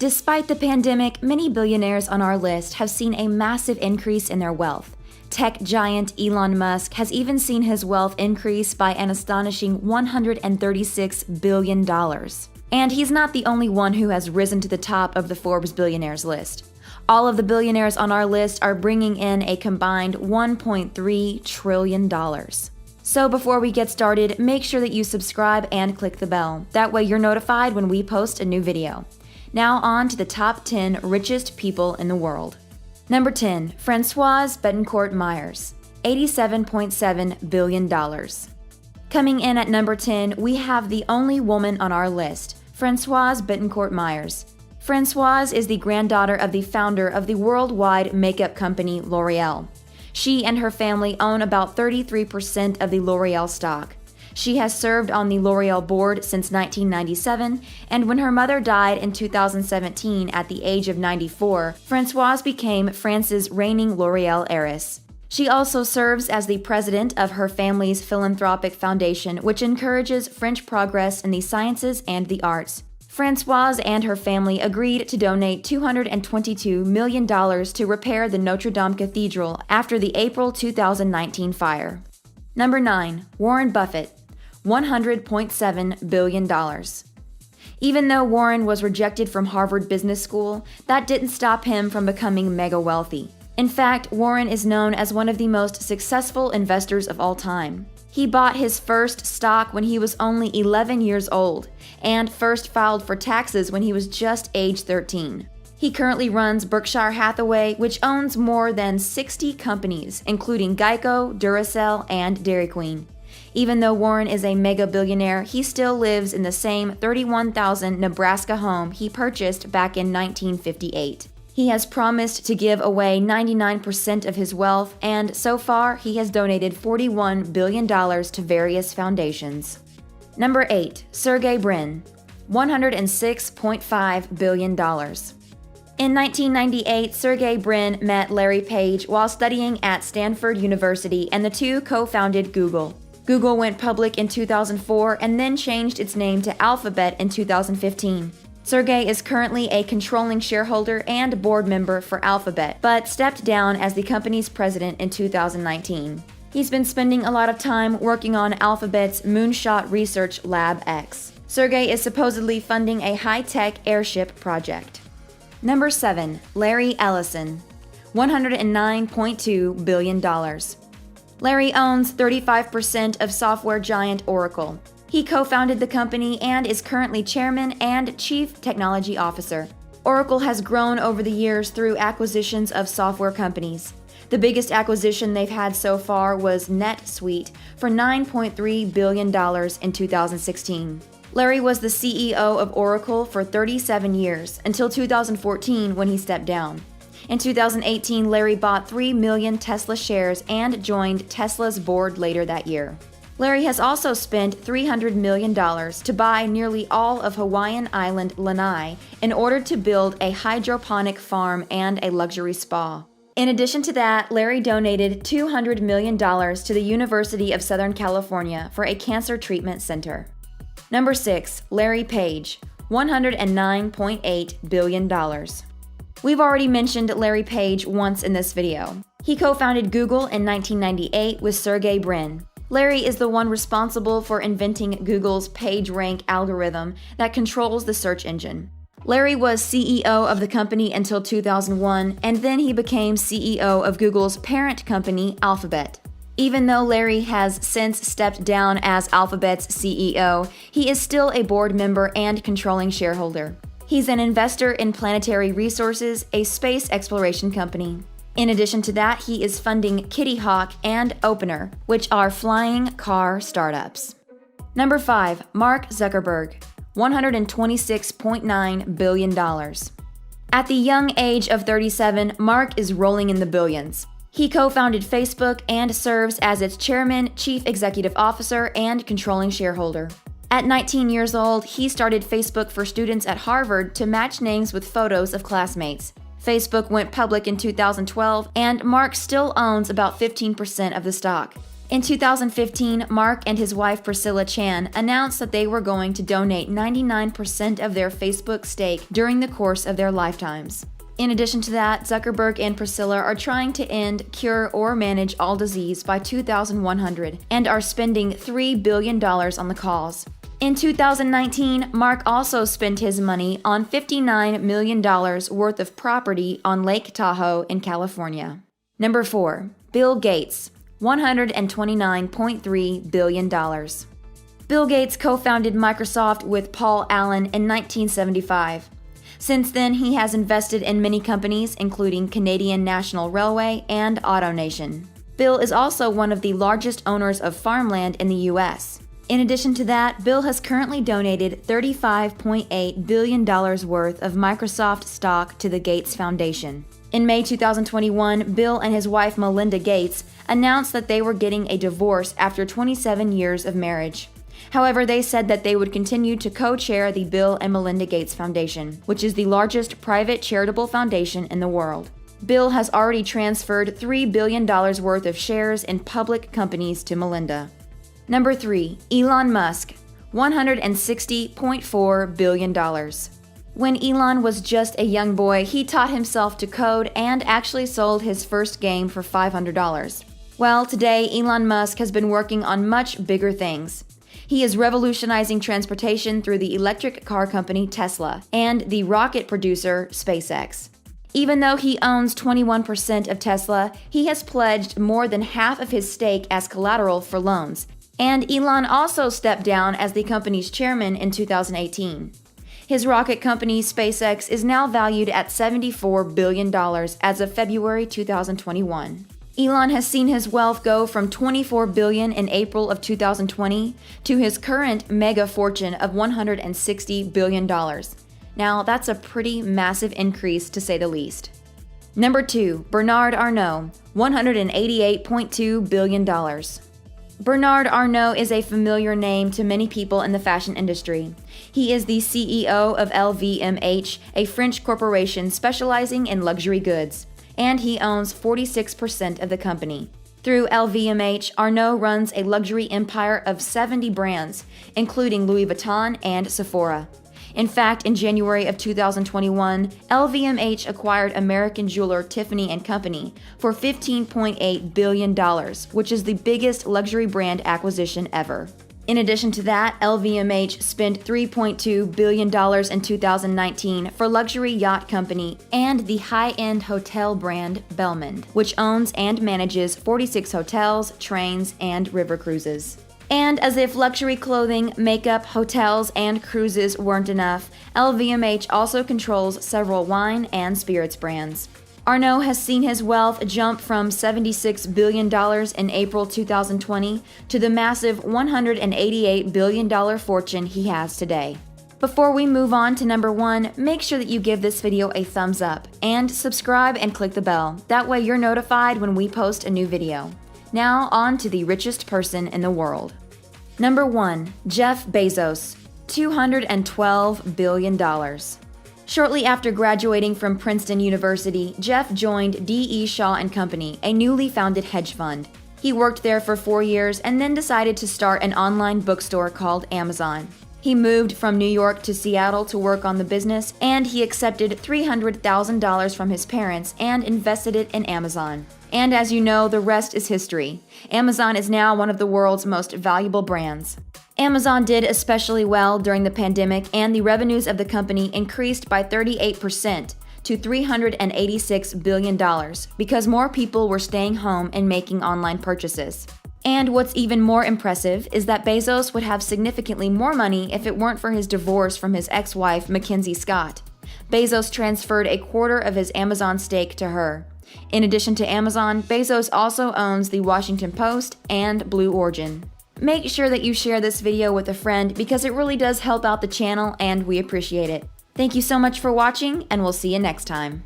Despite the pandemic, many billionaires on our list have seen a massive increase in their wealth. Tech giant Elon Musk has even seen his wealth increase by an astonishing $136 billion. And he's not the only one who has risen to the top of the Forbes billionaires list. All of the billionaires on our list are bringing in a combined $1.3 trillion. So before we get started, make sure that you subscribe and click the bell. That way you're notified when we post a new video. Now on to the top 10 richest people in the world. Number 10, Françoise Bettencourt-Meyers, $87.7 billion. Coming in at number 10, we have the only woman on our list, Françoise Bettencourt-Meyers. Françoise is the granddaughter of the founder of the worldwide makeup company L'Oreal. She and her family own about 33% of the L'Oreal stock. She has served on the L'Oreal board since 1997, and when her mother died in 2017 at the age of 94, Françoise became France's reigning L'Oreal heiress. She also serves as the president of her family's philanthropic foundation, which encourages French progress in the sciences and the arts. Françoise and her family agreed to donate $222 million to repair the Notre Dame Cathedral after the April 2019 fire. Number 9, Warren Buffett, $100.7 billion. Even though Warren was rejected from Harvard Business School, that didn't stop him from becoming mega wealthy. In fact, Warren is known as one of the most successful investors of all time. He bought his first stock when he was only 11 years old, and first filed for taxes when he was just age 13. He currently runs Berkshire Hathaway, which owns more than 60 companies, including Geico, Duracell, and Dairy Queen. Even though Warren is a mega billionaire, he still lives in the same 31,000 Nebraska home he purchased back in 1958. He has promised to give away 99% of his wealth, and so far he has donated $41 billion to various foundations. Number 8, Sergey Brin, $106.5 billion. In 1998, Sergey Brin met Larry Page while studying at Stanford University, and the two co-founded Google. Google went public in 2004 and then changed its name to Alphabet in 2015. Sergey is currently a controlling shareholder and board member for Alphabet, but stepped down as the company's president in 2019. He's been spending a lot of time working on Alphabet's Moonshot Research Lab X. Sergey is supposedly funding a high-tech airship project. Number 7, Larry Ellison, $109.2 billion. Larry owns 35% of software giant Oracle. He co-founded the company and is currently chairman and chief technology officer. Oracle has grown over the years through acquisitions of software companies. The biggest acquisition they've had so far was NetSuite for $9.3 billion in 2016. Larry was the CEO of Oracle for 37 years, until 2014 when he stepped down. In 2018, Larry bought 3 million Tesla shares and joined Tesla's board later that year. Larry has also spent $300 million to buy nearly all of Hawaiian island Lanai in order to build a hydroponic farm and a luxury spa. In addition to that, Larry donated $200 million to the University of Southern California for a cancer treatment center. Number 6, Larry Page, $109.8 billion. We've already mentioned Larry Page once in this video. He co-founded Google in 1998 with Sergey Brin. Larry is the one responsible for inventing Google's PageRank algorithm that controls the search engine. Larry was CEO of the company until 2001, and then he became CEO of Google's parent company, Alphabet. Even though Larry has since stepped down as Alphabet's CEO, he is still a board member and controlling shareholder. He's an investor in Planetary Resources, a space exploration company. In addition to that, he is funding Kitty Hawk and Opener, which are flying car startups. Number 5, Mark Zuckerberg, $126.9 billion. At the young age of 37, Mark is rolling in the billions. He co-founded Facebook and serves as its chairman, chief executive officer, and controlling shareholder. At 19 years old, he started Facebook for students at Harvard to match names with photos of classmates. Facebook went public in 2012, and Mark still owns about 15% of the stock. In 2015, Mark and his wife Priscilla Chan announced that they were going to donate 99% of their Facebook stake during the course of their lifetimes. In addition to that, Zuckerberg and Priscilla are trying to end, cure, or manage all disease by 2100 and are spending $3 billion on the cause. In 2019, Mark also spent his money on $59 million worth of property on Lake Tahoe in California. Number 4. Bill Gates, $129.3 billion. Bill Gates co-founded Microsoft with Paul Allen in 1975. Since then, he has invested in many companies, including Canadian National Railway and AutoNation. Bill is also one of the largest owners of farmland in the U.S. In addition to that, Bill has currently donated $35.8 billion worth of Microsoft stock to the Gates Foundation. In May 2021, Bill and his wife Melinda Gates announced that they were getting a divorce after 27 years of marriage. However, they said that they would continue to co-chair the Bill and Melinda Gates Foundation, which is the largest private charitable foundation in the world. Bill has already transferred $3 billion worth of shares in public companies to Melinda. Number 3. Elon Musk, $160.4 billion. When Elon was just a young boy, he taught himself to code and actually sold his first game for $500. Well, today, Elon Musk has been working on much bigger things. He is revolutionizing transportation through the electric car company Tesla and the rocket producer SpaceX. Even though he owns 21% of Tesla, he has pledged more than half of his stake as collateral for loans. And Elon also stepped down as the company's chairman in 2018. His rocket company, SpaceX, is now valued at $74 billion as of February 2021. Elon has seen his wealth go from $24 billion in April of 2020 to his current mega fortune of $160 billion. Now, that's a pretty massive increase to say the least. Number 2. Bernard Arnault, $188.2 billion. Bernard Arnault is a familiar name to many people in the fashion industry. He is the CEO of LVMH, a French corporation specializing in luxury goods, and he owns 46% of the company. Through LVMH, Arnault runs a luxury empire of 70 brands, including Louis Vuitton and Sephora. In fact, in January of 2021, LVMH acquired American jeweler Tiffany & Company for $15.8 billion, which is the biggest luxury brand acquisition ever. In addition to that, LVMH spent $3.2 billion in 2019 for luxury yacht company and the high-end hotel brand Belmond, which owns and manages 46 hotels, trains, and river cruises. And as if luxury clothing, makeup, hotels, and cruises weren't enough, LVMH also controls several wine and spirits brands. Arnault has seen his wealth jump from $76 billion in April 2020 to the massive $188 billion fortune he has today. Before we move on to number 1, make sure that you give this video a thumbs up and subscribe and click the bell. That way you're notified when we post a new video. Now on to the richest person in the world. Number 1. Jeff Bezos, $212 billion. Shortly after graduating from Princeton University, Jeff joined D.E. Shaw & Company, a newly founded hedge fund. He worked there for 4 years and then decided to start an online bookstore called Amazon. He moved from New York to Seattle to work on the business, and he accepted $300,000 from his parents and invested it in Amazon. And as you know, the rest is history. Amazon is now one of the world's most valuable brands. Amazon did especially well during the pandemic, and the revenues of the company increased by 38% to $386 billion because more people were staying home and making online purchases. And what's even more impressive is that Bezos would have significantly more money if it weren't for his divorce from his ex-wife, Mackenzie Scott. Bezos transferred a quarter of his Amazon stake to her. In addition to Amazon, Bezos also owns the Washington Post and Blue Origin. Make sure that you share this video with a friend because it really does help out the channel and we appreciate it. Thank you so much for watching, and we'll see you next time.